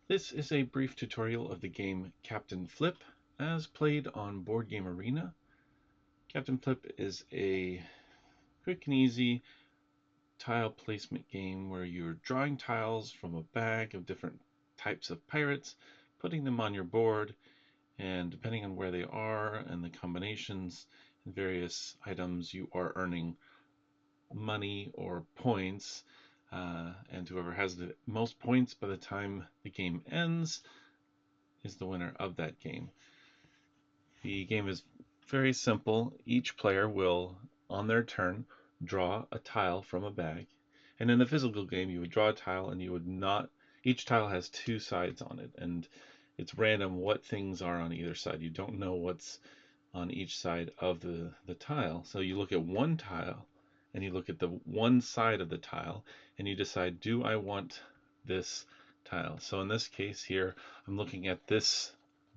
This is a brief tutorial of the game Captain Flip as played on Board Game Arena. Captain Flip is a quick and easy tile placement game where you're drawing tiles from a bag of different types of pirates, putting them on your board, and depending on where they are and the combinations and various items, you are earning money or points. And whoever has the most points by the time the game ends is the winner of that game. The game is very simple. Each player will, on their turn, draw a tile from a bag. And in the physical game, you would draw a tile and you would not, each tile has two sides on it. And it's random what things are on either side. You don't know what's on each side of the tile. So you look at one tile and you look at the one side of the tile and you decide, do I want this tile? So in this case here, I'm looking at this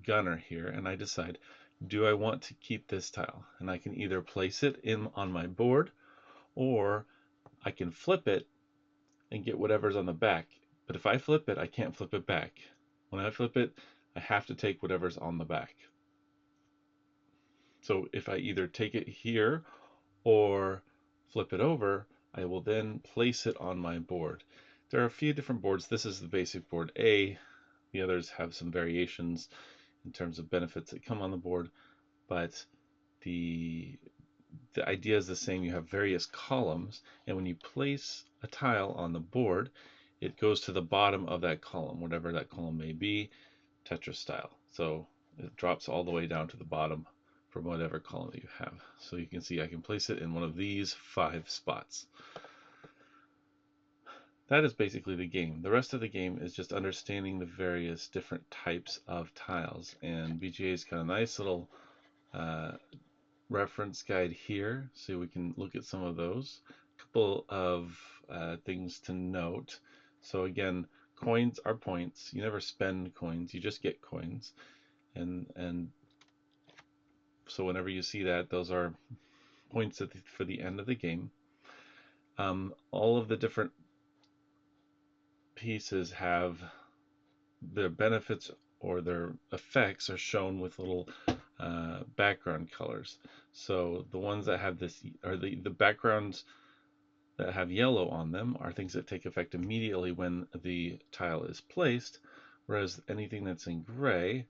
gunner here and I decide, do I want to keep this tile? And I can either place it in on my board or I can flip it and get whatever's on the back. But if I flip it, I can't flip it back. When I flip it, I have to take whatever's on the back. So if I either take it here or flip it over, I will then place it on my board. There are a few different boards. This is the basic board A. The others have some variations in terms of benefits that come on the board, but the the idea is the same. You have various columns, and when you place a tile on the board, it goes to the bottom of that column, whatever that column may be, Tetris style. So it drops all the way down to the bottom from whatever column that you have. So you can see I can place it in one of these 5 spots. That is basically the game. The rest of the game is just understanding the various different types of tiles. And BGA's got a nice little uh, reference guide here, so we can look at some of those. A couple of things to note. So again, coins are points. You never spend coins, you just get coins. And so whenever you see that, those are points for the end of the game. All of the different pieces have their benefits or their effects are shown with little background colors. So the ones that have this, or the backgrounds that have yellow on them, are things that take effect immediately when the tile is placed, whereas anything that's in gray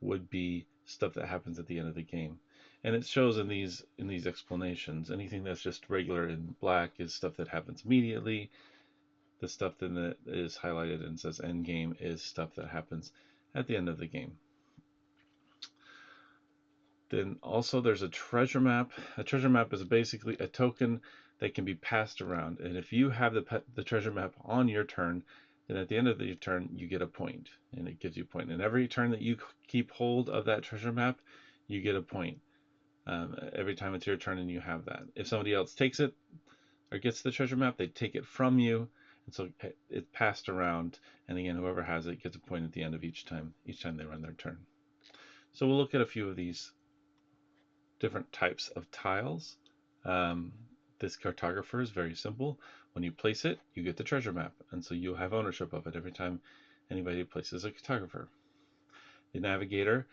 would be stuff that happens at the end of the game. And it shows in these explanations. Anything that's just regular in black is stuff that happens immediately. The stuff that is highlighted and says end game is stuff that happens at the end of the game. Then also there's a treasure map. A treasure map is basically a token that can be passed around. And if you have the treasure map on your turn, then at the end of your turn, you get a point. And it gives you a point. And every turn that you keep hold of that treasure map, you get a point. Every time it's your turn and you have that. If somebody else takes it or gets the treasure map, they take it from you. And so it's passed around. And again, whoever has it gets a point at the end of each time they run their turn. So we'll look at a few of these different types of tiles. Um, this cartographer is very simple. When you place it, you get the treasure map, and so you'll have ownership of it every time anybody places a cartographer. The navigator,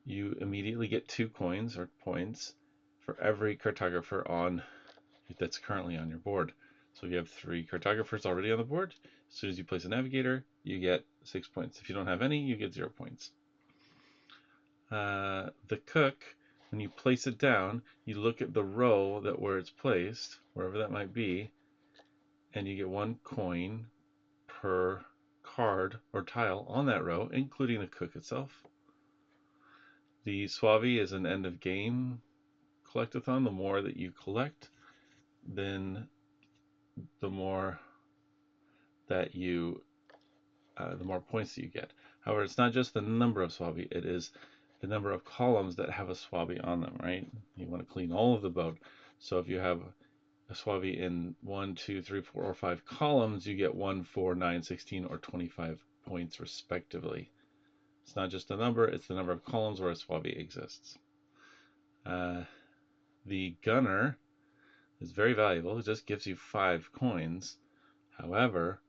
you immediately get 2 coins or points for every cartographer on that's currently on your board. So if you have 3 cartographers already on the board, as soon as you place a navigator, you get 6 points. If you don't have any, you get 0 points. The cook, when you place it down, you look at the row that where it's placed, wherever that might be, and you get 1 coin per card or tile on that row, including the cook itself. The Suave is an end of game collectathon. The more that you collect, then the more that the more points that you get. However, it's not just the number of Suave, it is the number of columns that have a Suave on them, right? You want to clean all of the boat. So if you have a Suave in 1, 2, 3, 4, or 5 columns, you get 1, 4, 9, 16, or 25 points respectively. It's not just a number, it's the number of columns where a Suave exists. The gunner is very valuable. It just gives you 5 coins. However,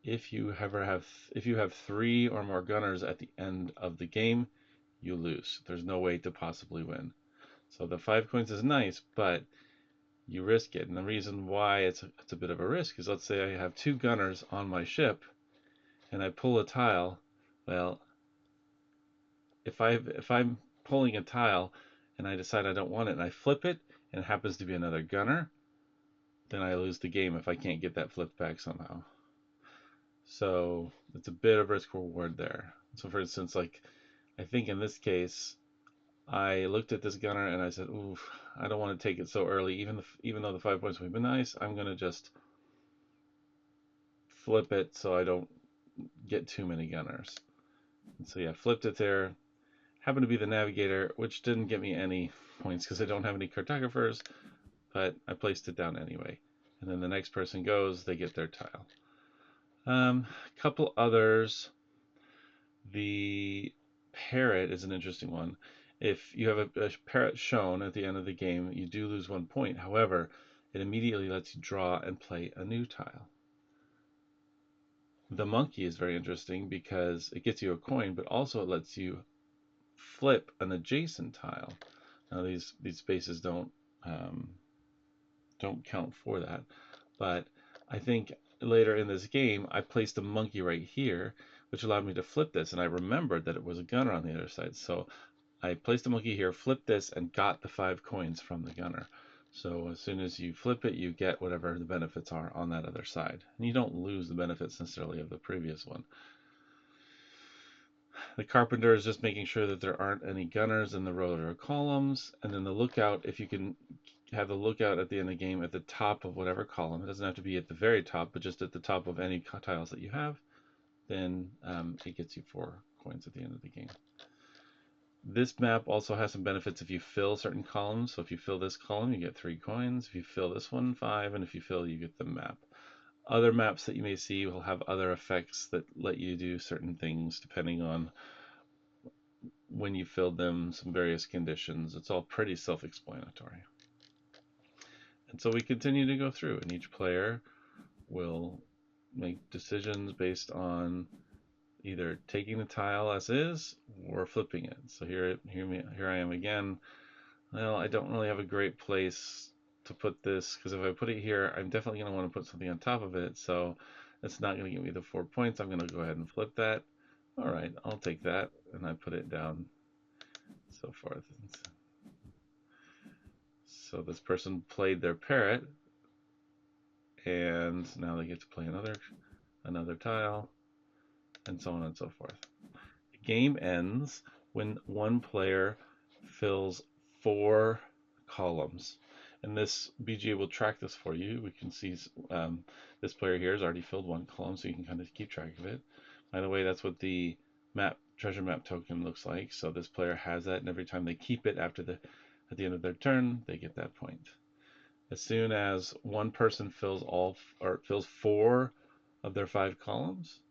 If you have 3 or more gunners at the end of the game, you lose. There's no way to possibly win. So the 5 coins is nice, but you risk it. And the reason why it's a bit of a risk is, let's say I have 2 gunners on my ship and I pull a tile. Well, if I'm pulling a tile and I decide I don't want it and I flip it and it happens to be another gunner, then I lose the game if I can't get that flipped back somehow. So it's a bit of risk reward there. So for instance, like I think in this case, I looked at this gunner and I said, "Oof, I don't want to take it so early. Even though the 5 points would be nice, I'm gonna just flip it so I don't get too many gunners." And so yeah, flipped it there. Happened to be the navigator, which didn't get me any points because I don't have any cartographers, but I placed it down anyway. And then the next person goes, they get their tile. Couple others. The parrot is an interesting one. If you have a parrot shown at the end of the game, you do lose 1 point. However, it immediately lets you draw and play a new tile. The monkey is very interesting because it gets you a coin, but also it lets you flip an adjacent tile. Now these spaces don't count for that, but I think later in this game I placed a monkey right here, which allowed me to flip this, and I remembered that it was a gunner on the other side. So I placed a monkey here, flipped this, and got the 5 coins from the gunner. So as soon as you flip it, you get whatever the benefits are on that other side. And you don't lose the benefits necessarily of the previous one. The carpenter is just making sure that there aren't any gunners in the row or columns. And then the lookout, if you can have the lookout at the end of the game at the top of whatever column, it doesn't have to be at the very top, but just at the top of any tiles that you have, then it gets you 4 coins at the end of the game. This map also has some benefits if you fill certain columns. So if you fill this column, you get 3 coins. If you fill this one, 5. And if you fill, you get the map. Other maps that you may see will have other effects that let you do certain things depending on when you filled them, some various conditions. It's all pretty self-explanatory. And so we continue to go through, and each player will make decisions based on either taking the tile as is or flipping it. So here I am again. Well, I don't really have a great place to put this, because if I put it here, I'm definitely going to want to put something on top of it. So it's not going to give me the 4 points. I'm going to go ahead and flip that. All right, I'll take that, and I put it down, so forth. So this person played their parrot, and now they get to play another tile, and so on and so forth. The game ends when one player fills 4 columns. And this BGA will track this for you. We can see this player here has already filled 1 column, so you can kind of keep track of it. By the way, that's what the treasure map token looks like. So this player has that, and every time they keep it at the end of their turn, they get that point. As soon as one person fills 4 of their 5 columns,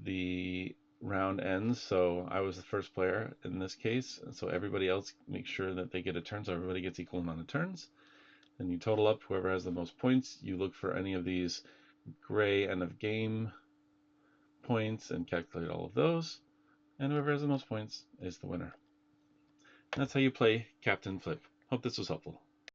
the round ends. So I was the first player in this case, so everybody else makes sure that they get a turn, so everybody gets equal amount of turns. Then you total up whoever has the most points. You look for any of these gray end of game points and calculate all of those, and whoever has the most points is the winner. And that's how you play Captain Flip. Hope this was helpful.